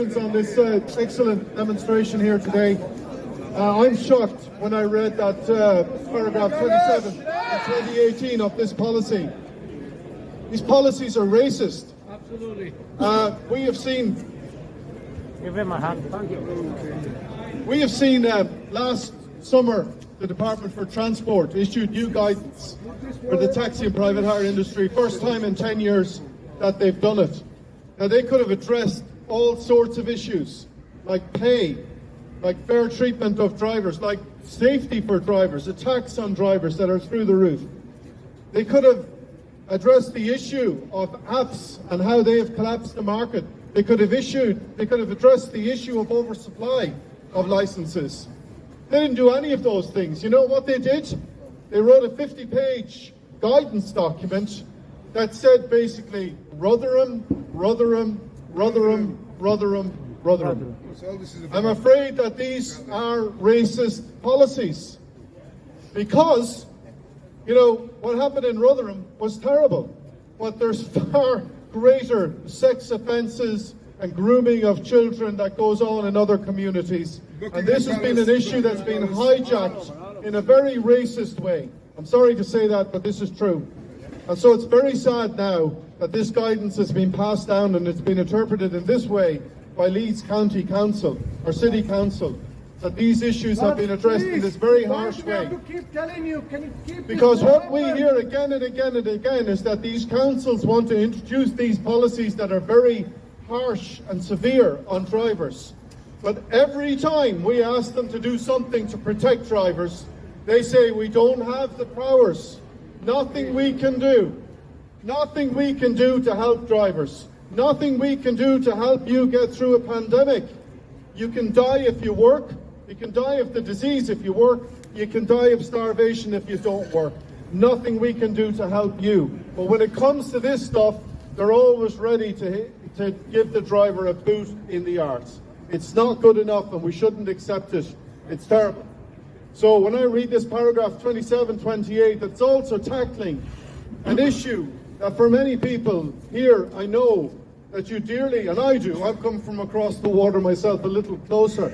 On this excellent demonstration here today. I'm shocked when I read that paragraph 27 in 2018 of this policy. These policies are racist. Absolutely. We have seen. Give him a hand. Thank you. We have seen last summer the Department for Transport issued new guidance for the taxi and private hire industry. First time in 10 years that they've done it. Now they could have addressed all sorts of issues, like pay, like fair treatment of drivers, like safety for drivers, attacks on drivers that are through the roof. They could have addressed the issue of apps and how they have collapsed the market. They could have addressed the issue of oversupply of licenses. They didn't do any of those things. You know what they did? They wrote a 50-page guidance document that said basically, Rotherham, Rotherham, Rotherham, Rotherham, Rotherham. I'm afraid that these are racist policies because, you know, what happened in Rotherham was terrible, but there's far greater sex offences and grooming of children that goes on in other communities. And this has been an issue that's been hijacked in a very racist way. I'm sorry to say that, but this is true. And so it's very sad now that this guidance has been passed down and it's been interpreted in this way by Leeds County Council or City Council, that these issues have been addressed in this very harsh way. Because what we hear again and again and again is that these councils want to introduce these policies that are very harsh and severe on drivers. But every time we ask them to do something to protect drivers, they say we don't have the powers. Nothing we can do. Nothing we can do to help drivers. Nothing we can do to help you get through a pandemic. You can die if you work. You can die of the disease if you work. You can die of starvation if you don't work. Nothing we can do to help you. But when it comes to this stuff, they're always ready to give the driver a boot in the arse. It's not good enough and we shouldn't accept it. It's terrible. So when I read this paragraph 27, 28, that's also tackling an issue that for many people here, I know that you dearly, and I do, I've come from across the water myself a little closer,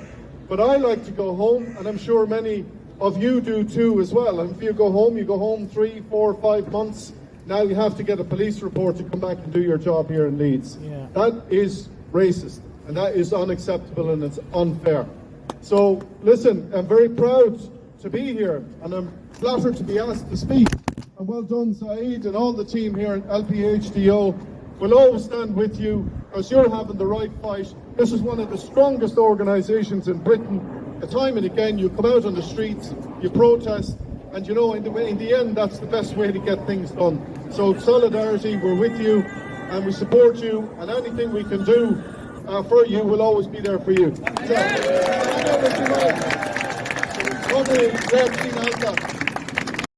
but I like to go home, and I'm sure many of you do too as well. And if you go home 3, 4, 5 months, now you have to get a police report to come back and do your job here in Leeds. Yeah. That is racist, and that is unacceptable, and it's unfair. So listen, I'm very proud to be here, and I'm flattered to be asked to speak. And well done, Saeed, and all the team here at LPHDO. We'll always stand with you, because you're having the right fight. This is one of the strongest organisations in Britain. Time and again, you come out on the streets, you protest, and you know, in the end, that's the best way to get things done. So solidarity, we're with you, and we support you, and anything we can do for you, we'll always be there for you. So,